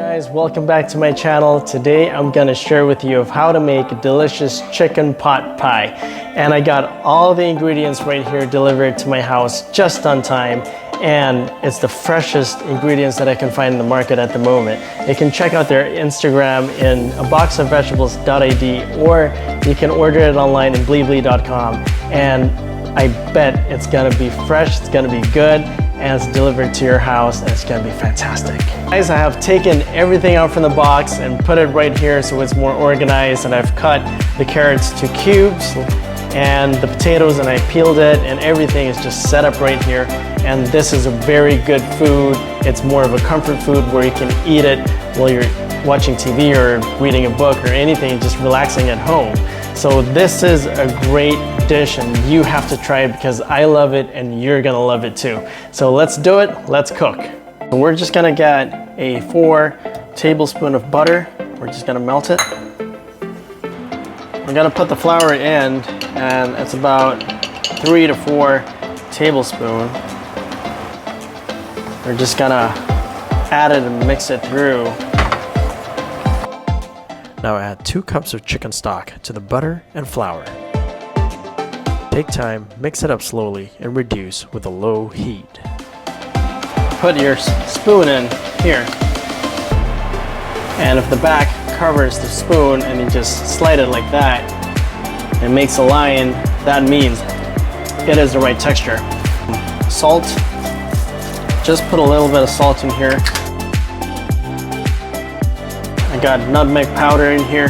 Guys, welcome back to my channel. Today I'm gonna share with you of how to make a delicious chicken pot pie. And I got all the ingredients right here delivered to my house just on time. And it's the freshest ingredients that I can find in the market at the moment. You can check out their Instagram in aboxofvegetables.id, or you can order it online in bleeblee.com. And I bet it's gonna be fresh, it's gonna be good, and it's delivered to your house, and it's gonna be fantastic. Guys, I have taken everything out from the box and put it right here so it's more organized, and I've cut the carrots to cubes and the potatoes, and I peeled it, and everything is just set up right here. And this is a very good food. It's more of a comfort food where you can eat it while you're watching TV or reading a book or anything, just relaxing at home. So this is a great dish, and you have to try it because I love it and you're gonna love it too. So let's do it, let's cook. So we're just gonna get a 4 tablespoons of butter. We're just gonna melt it. We're gonna put the flour in, and it's about 3 to 4 tablespoons. We're just gonna add it and mix it through. Now add 2 cups of chicken stock to the butter and flour. Take time, mix it up slowly, and reduce with a low heat. Put your spoon in here. And if the back covers the spoon and you just slide it like that, it makes a line, that means it is the right texture. Salt. Just put a little bit of salt in here. I got nutmeg powder in here.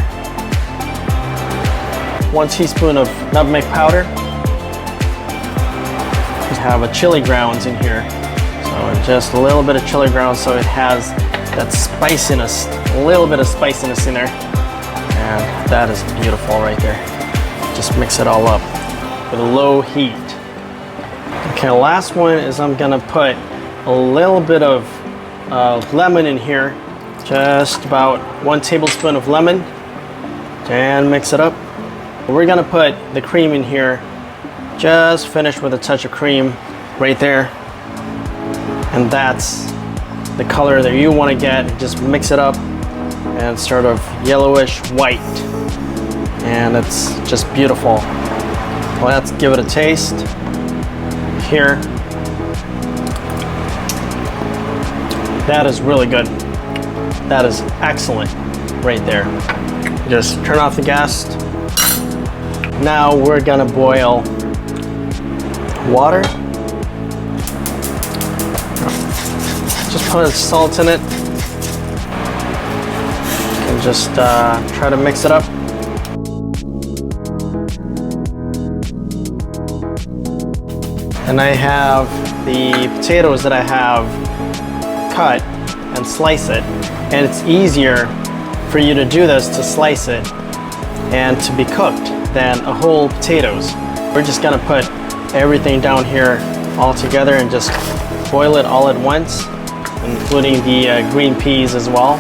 1 teaspoon of nutmeg powder. We have a chili grounds in here. So just a little bit of chili grounds so it has that spiciness, a little bit of spiciness in there. And that is beautiful right there. Just mix it all up with a low heat. Okay, last one is I'm gonna put a little bit of lemon in here. Just about 1 tablespoon of lemon, and mix it up. We're gonna put the cream in here. Just finish with a touch of cream right there. And that's the color that you wanna get. Just mix it up and sort of yellowish white. And it's just beautiful. Let's give it a taste here. That is really good. That is excellent right there. Just turn off the gas. Now we're gonna boil water. Just put salt in it. And just try to mix it up. And I have the potatoes that I have cut and slice it. And it's easier for you to do this, to slice it and to be cooked, than a whole potatoes. We're just gonna put everything down here all together and just boil it all at once, including the green peas as well.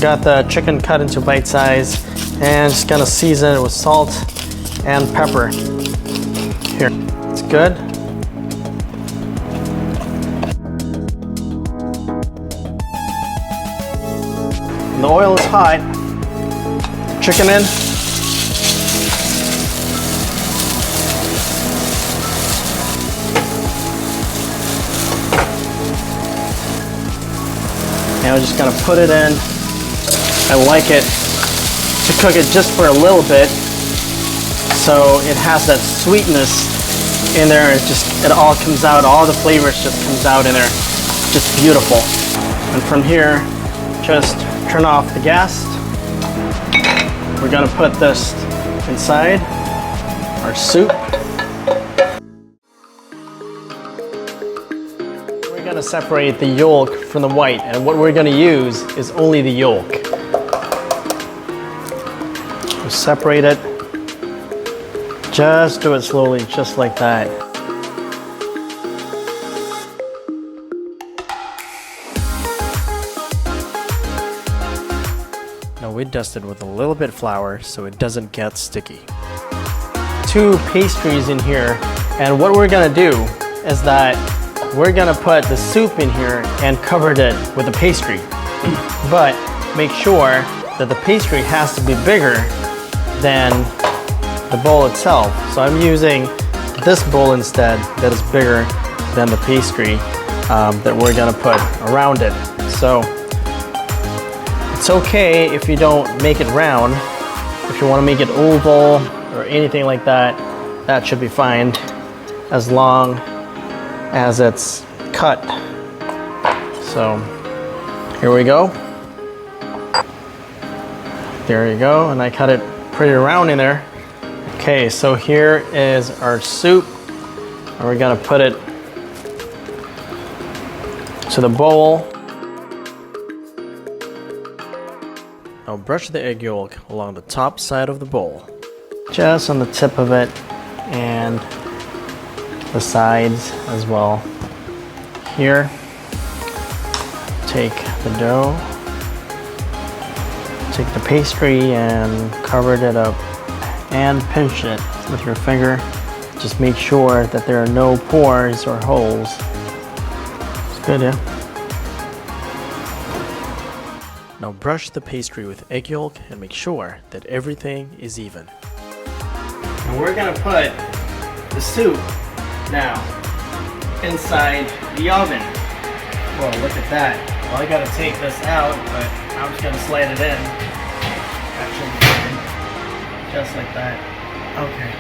Got the chicken cut into bite size, and just gonna season it with salt and pepper. Here, it's good. The oil is hot. Chicken in. Now we're just gonna put it in. I like it to cook it just for a little bit, so it has that sweetness in there. It all comes out, all the flavors just comes out in there. Just beautiful. And from here, just turn off the gas. We're gonna put this inside our soup. We're gonna separate the yolk from the white, and what we're gonna use is only the yolk. Separate it. Just do it slowly, just like that. dust it with a little bit of flour so it doesn't get sticky. 2 pastries in here, and what we're gonna do is that we're gonna put the soup in here and cover it with the pastry. But make sure that the pastry has to be bigger than the bowl itself. So I'm using this bowl instead that is bigger than the pastry that we're gonna put around it. So it's okay if you don't make it round. If you wanna make it oval or anything like that, that should be fine as long as it's cut. So here we go. There you go, and I cut it pretty round in there. Okay, so here is our soup, and we're gonna put it to the bowl. Now brush the egg yolk along the top side of the bowl, just on the tip of it and the sides as well. Here, take the dough, take the pastry and cover it up and pinch it with your finger. Just make sure that there are no pores or holes. It's good, yeah? Now brush the pastry with egg yolk and make sure that everything is even. And we're gonna put the soup now inside the oven. Whoa, look at that. Well, I gotta take this out, but I'm just gonna slide it in. That should be good. Just like that. Okay.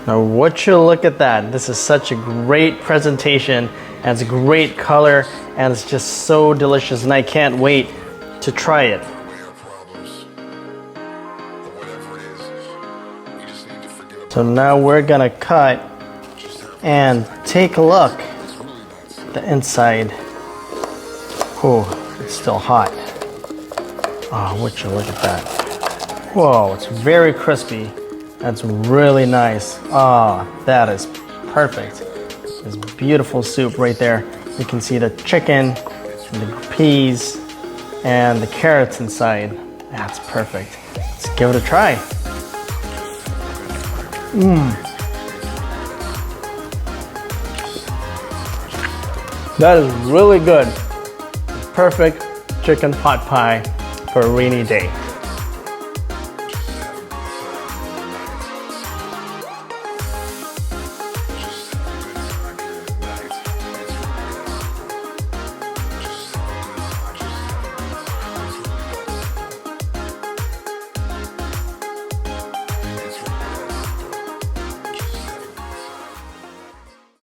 Now would you look at that. This is such a great presentation, and it's a great color, and it's just so delicious, and I can't wait to try it. So now we're gonna cut and take a look at the inside. Oh, it's still hot. Oh, would you look at that. Whoa, it's very crispy. That's really nice. Oh, that is perfect. This beautiful soup right there. You can see the chicken and the peas and the carrots inside. That's perfect. Let's give it a try. That is really good. Perfect chicken pot pie for a rainy day.